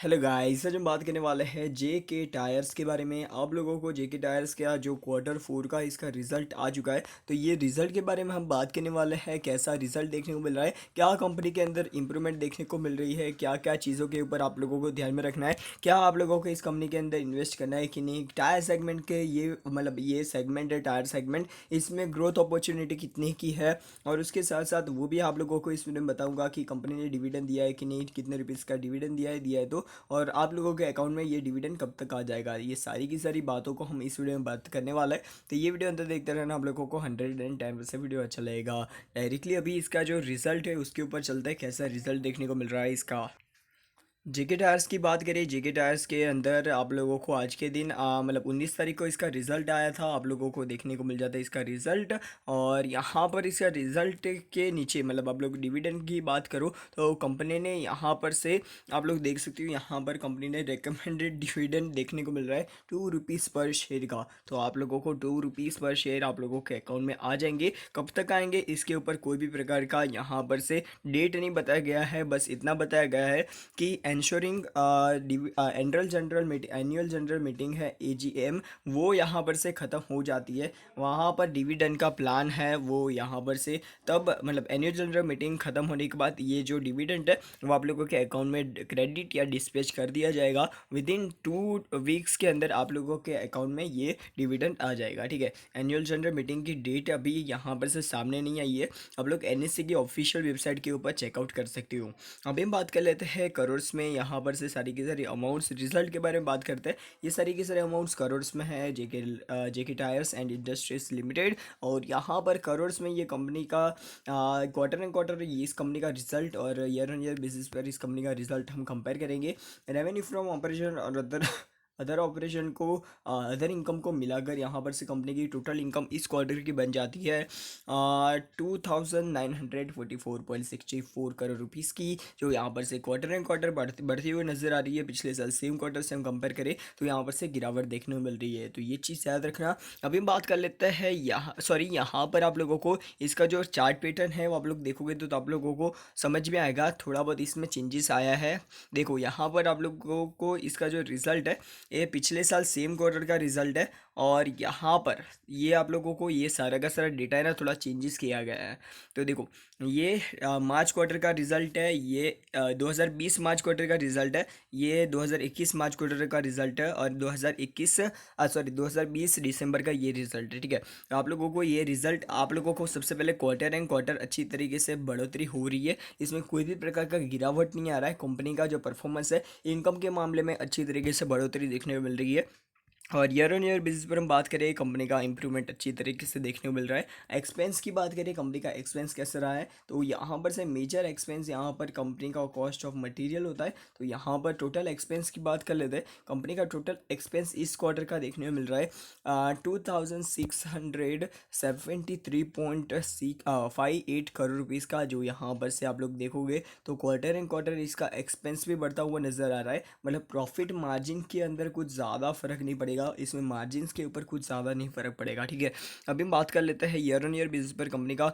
Hello guys, आज हम बात करने वाले हैं जेके टायर्स के बारे में। आप लोगों को जेके टायर्स का जो क्वार्टर फोर का इसका रिजल्ट आ चुका है, तो ये रिजल्ट के बारे में हम बात करने वाले हैं। कैसा रिजल्ट देखने को मिल रहा है, क्या कंपनी के अंदर इंप्रूवमेंट देखने को मिल रही है, क्या क्या चीज़ों के ऊपर आप लोगों को ध्यान में रखना है, क्या आप लोगों को इस कंपनी के अंदर इन्वेस्ट करना है कि नहीं। टायर सेगमेंट के ये सेगमेंट है टायर सेगमेंट, इसमें ग्रोथ अपॉर्चुनिटी कितनी की है, और उसके साथ साथ वो भी आप लोगों को इस वीडियो में बताऊंगा कि कंपनी ने डिविडेंड दिया है कि नहीं, कितने रुपीज़ का डिविडेंड दिया है तो, और आप लोगों के अकाउंट में ये डिविडेंड कब तक आ जाएगा। ये सारी की सारी बातों को हम इस वीडियो में बात करने वाला है। तो ये वीडियो अंदर देखते रहना, आप लोगों को 110% वीडियो अच्छा लगेगा। डायरेक्टली अभी इसका जो रिजल्ट है उसके ऊपर चलता है, कैसा रिजल्ट देखने को मिल रहा है इसका। जेके टायर्स की बात करें, जेके टायर्स के अंदर आप लोगों को आज के दिन 19 तारीख को इसका रिज़ल्ट आया था। आप लोगों को देखने को मिल जाता है इसका रिज़ल्ट। और यहाँ पर इसका रिज़ल्ट के नीचे आप लोग डिविडेंड की बात करो तो कंपनी ने यहाँ पर से आप लोग देख सकते हो, यहाँ पर कंपनी ने रिकमेंडेड डिविडेंड देखने को मिल रहा है 2 रुपीज़ पर शेयर का। तो आप लोगों को 2 रुपीज़ पर शेयर आप लोगों के अकाउंट में आ जाएंगे। कब तक आएंगे इसके ऊपर कोई भी प्रकार का यहाँ पर से डेट नहीं बताया गया है, बस इतना बताया गया है कि इंश्योरिंग एनुअल जनरल मीटिंग है एजीएम, वो यहाँ पर से ख़त्म हो जाती है। वहाँ पर डिविडेंड का प्लान है वो यहाँ पर से तब एनुअल जनरल मीटिंग ख़त्म होने के बाद ये जो डिविडेंड है वो आप लोगों के अकाउंट में क्रेडिट या डिस्पैच कर दिया जाएगा। विद इन 2 वीक्स के अंदर आप लोगों के अकाउंट में ये डिविडेंड आ जाएगा। ठीक है, एनुअल जनरल मीटिंग की डेट अभी यहाँ पर से सामने नहीं आई है, आप लोग एनएससी की ऑफिशियल वेबसाइट के ऊपर चेकआउट कर सकते हो। अभी हम बात कर लेते हैं करोड़्स में। यहाँ पर से सारी की सारी अमाउंट्स रिजल्ट के बारे में बात करते हैं। ये सारी की सारी अमाउंट्स करोड़्स में है, जेके टायर्स एंड इंडस्ट्रीज लिमिटेड। और यहाँ पर करोड़्स में ये कंपनी का क्वार्टर एंड क्वार्टर इस कंपनी का रिजल्ट और ईयर ऑन ईयर बेसिस पर इस कंपनी का रिजल्ट हम कंपेयर करेंगे। रेवेन्यू फ्रॉम ऑपरेशन और अदर अदर ऑपरेशन को अदर इनकम को मिलाकर यहाँ पर से कंपनी की टोटल इनकम इस क्वार्टर की बन जाती है 2944.64 करोड़ रुपीज़ की, जो यहाँ पर से क्वार्टर एंड क्वार्टर बढ़ती हुई नज़र आ रही है। पिछले साल सेम क्वार्टर से हम कंपेयर करें तो यहाँ पर से गिरावट देखने को मिल रही है, तो ये चीज़ याद रखना। अभी हम बात कर लेते हैं यहाँ पर आप लोगों को इसका जो चार्ट पैटर्न है वो आप लोग देखोगे तो आप लोगों को समझ में आएगा, थोड़ा बहुत इसमें चेंजेस आया है। देखो यहाँ पर आप लोगों को इसका जो रिज़ल्ट है ये पिछले साल सेम क्वार्टर का रिजल्ट है, और यहाँ पर ये आप लोगों को ये सारा का सारा डेटा है ना, थोड़ा चेंजेस किया गया है। तो देखो ये मार्च क्वार्टर का रिजल्ट है, ये 2020 मार्च क्वार्टर का रिजल्ट है, ये 2021 मार्च क्वार्टर का रिजल्ट है, और 2020 दिसंबर का ये रिजल्ट है। ठीक है, तो आप लोगों को ये रिजल्ट आप लोगों को सबसे पहले क्वार्टर एंड क्वार्टर अच्छी तरीके से बढ़ोतरी हो रही है, इसमें कोई भी प्रकार का गिरावट नहीं आ रहा है। कंपनी का जो परफॉर्मेंस है इनकम के मामले में अच्छी तरीके से बढ़ोतरी देखने को मिल रही है। और ईयर ऑन ईयर बेसिस पर हम बात करें, कंपनी का इंप्रूवमेंट अच्छी तरीके से देखने को मिल रहा है। एक्सपेंस की बात करें, कंपनी का एक्सपेंस कैसा रहा है, तो यहाँ पर से मेजर एक्सपेंस यहाँ पर कंपनी का कॉस्ट ऑफ मटेरियल होता है। तो यहाँ पर टोटल एक्सपेंस की बात कर लेते हैं। कंपनी का टोटल एक्सपेंस इस क्वार्टर का देखने को मिल रहा है 2673.58 करोड़ रुपीज़ का, जो यहाँ पर से आप लोग देखोगे तो क्वार्टर एंड क्वार्टर इसका एक्सपेंस भी बढ़ता हुआ नज़र आ रहा है। प्रॉफिट मार्जिन के अंदर कुछ ज़्यादा फर्क नहीं पड़ेगा, इसमें मार्जिन्स के ऊपर कुछ ज़्यादा नहीं फर्क पड़ेगा। ठीक है, अभी हम बात कर लेते हैं ईयर ऑन ईयर बेसिस पर कंपनी का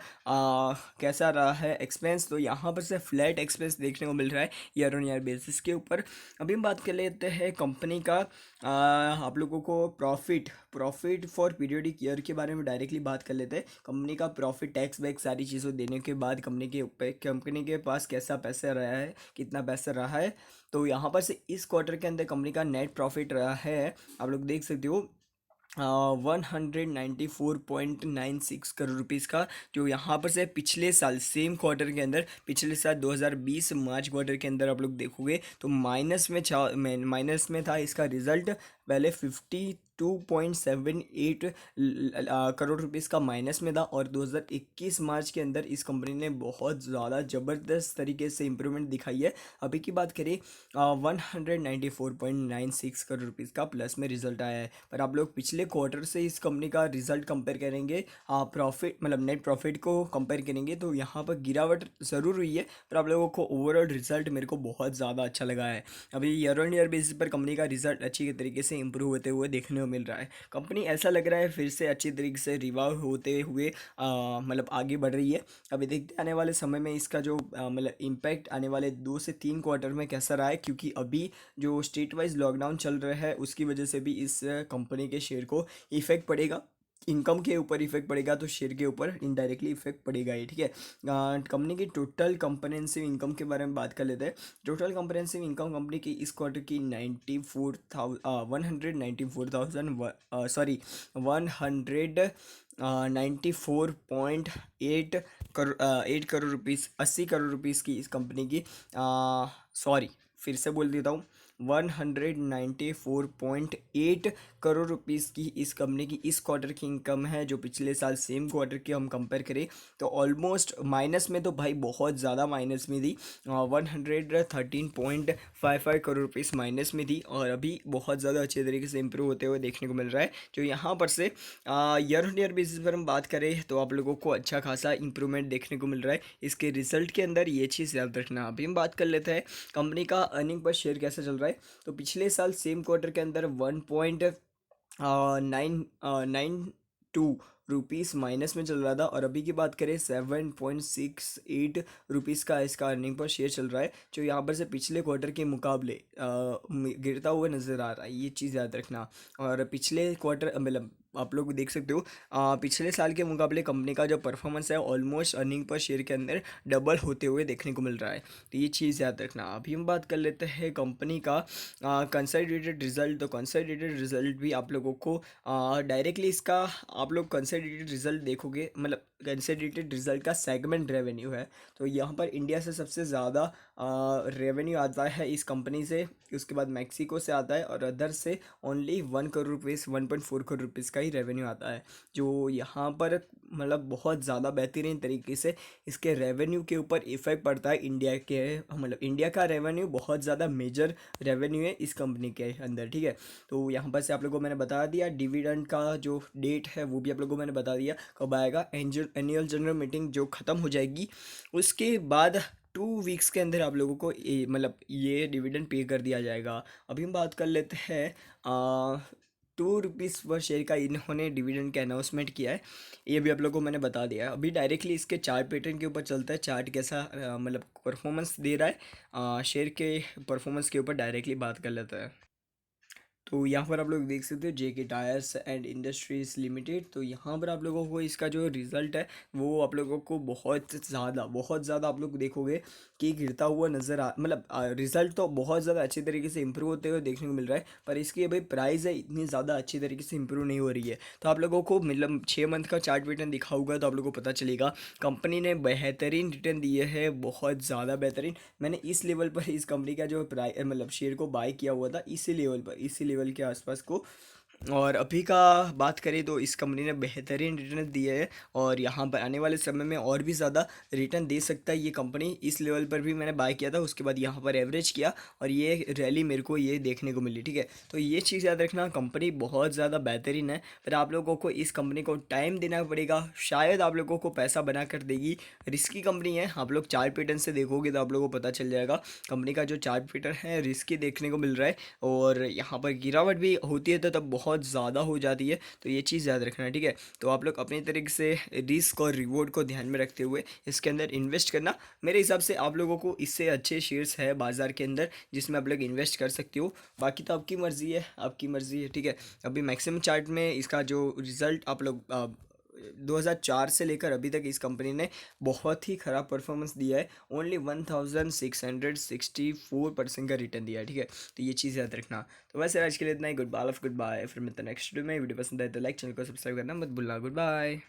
कैसा रहा है एक्सपेंस। तो यहाँ पर से फ्लैट एक्सपेंस देखने को मिल रहा है ईयर ऑन ईयर बेसिस के ऊपर। अभी हम बात कर लेते हैं कंपनी का आप लोगों को प्रॉफिट फॉर पीरियोडिक ईयर के बारे में डायरेक्टली बात कर लेते हैं। कंपनी का प्रॉफिट टैक्स बैक सारी चीज़ों देने के बाद कंपनी के पास कैसा पैसा रहा है, कितना पैसा रहा है। तो यहाँ पर से इस क्वार्टर के अंदर कंपनी का नेट प्रॉफिट रहा है, आप लोग देख सकते हो 194.96 करोड़ रुपीज़ का, जो यहाँ पर से पिछले साल सेम क्वार्टर के अंदर, पिछले साल 2020 मार्च क्वार्टर के अंदर आप लोग देखोगे तो माइनस में था इसका रिजल्ट। पहले 52.78 करोड़ रुपीज़ का माइनस में था, और 2021 मार्च के अंदर इस कंपनी ने बहुत ज़्यादा ज़बरदस्त तरीके से इंप्रूवमेंट दिखाई है। अभी की बात करें 194.96 करोड़ रुपीज़ का प्लस में रिजल्ट आया है। पर आप लोग पिछले क्वार्टर से इस कंपनी का रिजल्ट कंपेयर करेंगे, प्रॉफिट नेट प्रॉफिट को कंपेयर करेंगे तो यहाँ पर गिरावट ज़रूर हुई है, पर आप लोगों को ओवरऑल रिजल्ट मेरे को बहुत ज़्यादा अच्छा लगा है। अभी ईयर ऑन ईयर बेसिस पर कंपनी का रिजल्ट अच्छी तरीके से इंप्रूव होते हुए देखने को मिल रहा है। कंपनी ऐसा लग रहा है फिर से अच्छी तरीके से रिवाइव होते हुए मतलब आगे बढ़ रही है। अभी देखते हैं आने वाले समय में इसका जो मतलब इम्पैक्ट आने वाले 2 से 3 क्वार्टर में कैसा रहा है, क्योंकि अभी जो स्टेट वाइज लॉकडाउन चल रहा है उसकी वजह से भी इस कंपनी के शेयर को इफेक्ट पड़ेगा। इनकम के ऊपर इफेक्ट पड़ेगा तो शेयर के ऊपर इनडायरेक्टली इफेक्ट पड़ेगा ही, ठीक है। कंपनी की टोटल कंप्रेहेंसिव इनकम के बारे में बात कर लेते हैं। टोटल कंप्रेहेंसिव इनकम कंपनी की इस क्वार्टर की 194,000 सॉरी 194.8 करोड़ 80 करोड़ रुपीज़ की इस कंपनी की, सॉरी फिर से बोल देता हूँ, 194.8 करोड़ रुपीज़ की इस कंपनी की इस क्वार्टर की इनकम है। जो पिछले साल सेम क्वार्टर की हम कंपेयर करें तो ऑलमोस्ट माइनस में, तो भाई बहुत ज़्यादा माइनस में थी। 113.55 करोड़ रुपीज़ माइनस में थी, और अभी बहुत ज़्यादा अच्छे तरीके से इंप्रूव होते हुए देखने को मिल रहा है। जो यहाँ पर से ईयर ऑन ईयर बेसिस पर हम बात करें तो आप लोगों को अच्छा खासा इंप्रूवमेंट देखने को मिल रहा है इसके रिजल्ट के अंदर, ये चीज़ याद रखना। अभी हम बात कर लेते हैं कंपनी का अर्निंग पर शेयर कैसा चल रहा है। तो पिछले साल सेम क्वार्टर के अंदर 1.992 रुपीज़ माइनस में चल रहा था, और अभी की बात करें 7.68 रुपीज़ का इसका अर्निंग पर शेयर चल रहा है, जो यहाँ पर से पिछले क्वार्टर के मुकाबले गिरता हुआ नज़र आ रहा है, ये चीज़ याद रखना। और पिछले क्वार्टर मतलब आप लोग देख सकते हो पिछले साल के मुकाबले कंपनी का जो परफॉर्मेंस है ऑलमोस्ट अर्निंग पर शेयर के अंदर डबल होते हुए देखने को मिल रहा है, तो ये चीज़ याद रखना। अभी हम बात कर लेते हैं कंपनी का कंसोलिडेटेड रिजल्ट। तो कंसोलिडेटेड रिजल्ट भी आप लोगों को डायरेक्टली इसका आप लोग कंसोलिडेटेड रिजल्ट देखोगे, मतलब कंसोलिडेटेड रिजल्ट का सेगमेंट रेवेन्यू है, तो यहाँ पर इंडिया से सबसे ज़्यादा रेवेन्यू आता है इस कंपनी से, उसके बाद मैक्सिको से आता है, और अदर से only 1 crore rupees 1.4 crore rupees का ही रेवेन्यू आता है। जो यहाँ पर मतलब बहुत ज़्यादा बेहतरीन तरीके से इसके रेवेन्यू के ऊपर इफेक्ट पड़ता है इंडिया के, मतलब इंडिया का रेवेन्यू बहुत ज़्यादा मेजर रेवेन्यू है इस कंपनी के अंदर, ठीक है। तो यहाँ पर से आप लोगों को मैंने बता दिया डिविडेंड का जो डेट है वो भी आप लोगों को मैंने बता दिया कब आएगा। एनुअल जनरल मीटिंग जो ख़त्म हो जाएगी उसके बाद 2 वीक्स के अंदर आप लोगों को मतलब ये डिविडेंड पे कर दिया जाएगा। अभी हम बात कर लेते हैं 2 रुपीज़ पर शेयर का इन्होंने डिविडेंड का अनाउंसमेंट किया है, ये भी आप लोगों को मैंने बता दिया है। अभी डायरेक्टली इसके चार्ट पैटर्न के ऊपर चलता है, चार्ट कैसा मतलब परफॉर्मेंस दे रहा है शेयर के परफॉर्मेंस के ऊपर डायरेक्टली बात कर लेता है। तो यहाँ पर आप लोग देख सकते हो जेके टायर्स एंड इंडस्ट्रीज़ लिमिटेड। तो यहाँ पर आप लोगों को इसका जो रिज़ल्ट है वो आप लोगों को बहुत ज़्यादा आप लोग देखोगे कि गिरता हुआ नज़र आ, मतलब रिज़ल्ट तो बहुत ज़्यादा अच्छे तरीके से इंप्रूव होते हुए देखने को मिल रहा है, पर इसकी अभी प्राइस है इतनी ज़्यादा अच्छी तरीके से इंप्रूव नहीं हो रही है। तो आप लोगों को मतलब 6 मंथ का चार्ट पैटर्न दिखा होगा तो आप लोगों को पता चलेगा कंपनी ने बेहतरीन रिटर्न दिए है, बहुत ज़्यादा बेहतरीन। मैंने इस लेवल पर इस कंपनी का जो प्राइस मतलब शेयर को बाय किया हुआ था इसी लेवल पर, इसी लेवल के आसपास को। और अभी का बात करें तो इस कंपनी ने बेहतरीन रिटर्न दिए है, और यहाँ पर आने वाले समय में और भी ज़्यादा रिटर्न दे सकता है ये कंपनी। इस लेवल पर भी मैंने बाय किया था, उसके बाद यहाँ पर एवरेज किया और ये रैली मेरे को ये देखने को मिली, ठीक है। तो ये चीज़ याद रखना, कंपनी बहुत ज़्यादा बेहतरीन है, पर आप लोगों को इस कंपनी को टाइम देना पड़ेगा, शायद आप लोगों को पैसा बना कर देगी। रिस्की कंपनी है, आप लोग चार्ट पैटर्न से देखोगे तो आप लोगों को पता चल जाएगा कंपनी का जो चार्ट पैटर्न है रिस्की देखने को मिल रहा है, और यहाँ पर गिरावट भी होती है तो तब बहुत ज़्यादा हो जाती है, तो ये चीज़ याद रखना है, ठीक है। तो आप लोग अपनी तरीके से रिस्क और रिवॉर्ड को ध्यान में रखते हुए इसके अंदर इन्वेस्ट करना। मेरे हिसाब से आप लोगों को इससे अच्छे शेयर्स है बाज़ार के अंदर जिसमें आप लोग इन्वेस्ट कर सकते हो, बाकी तो आपकी मर्ज़ी है, आपकी मर्ज़ी है, ठीक है। अभी मैक्सिमम चार्ट में इसका जो रिज़ल्ट आप लोग 2004 से लेकर अभी तक इस कंपनी ने बहुत ही ख़राब परफॉर्मेंस दिया है, ओनली 1664% का रिटर्न दिया है, ठीक है। तो ये चीज़ याद रखना। तो वैसे आज के लिए इतना ही, गुड बाय, गुड बाय। फिर मिलते हैं नेक्स्ट वीडियो में। वीडियो पसंद आए तो लाइक, चैनल को सब्सक्राइब करना मत भूलना। Good bye.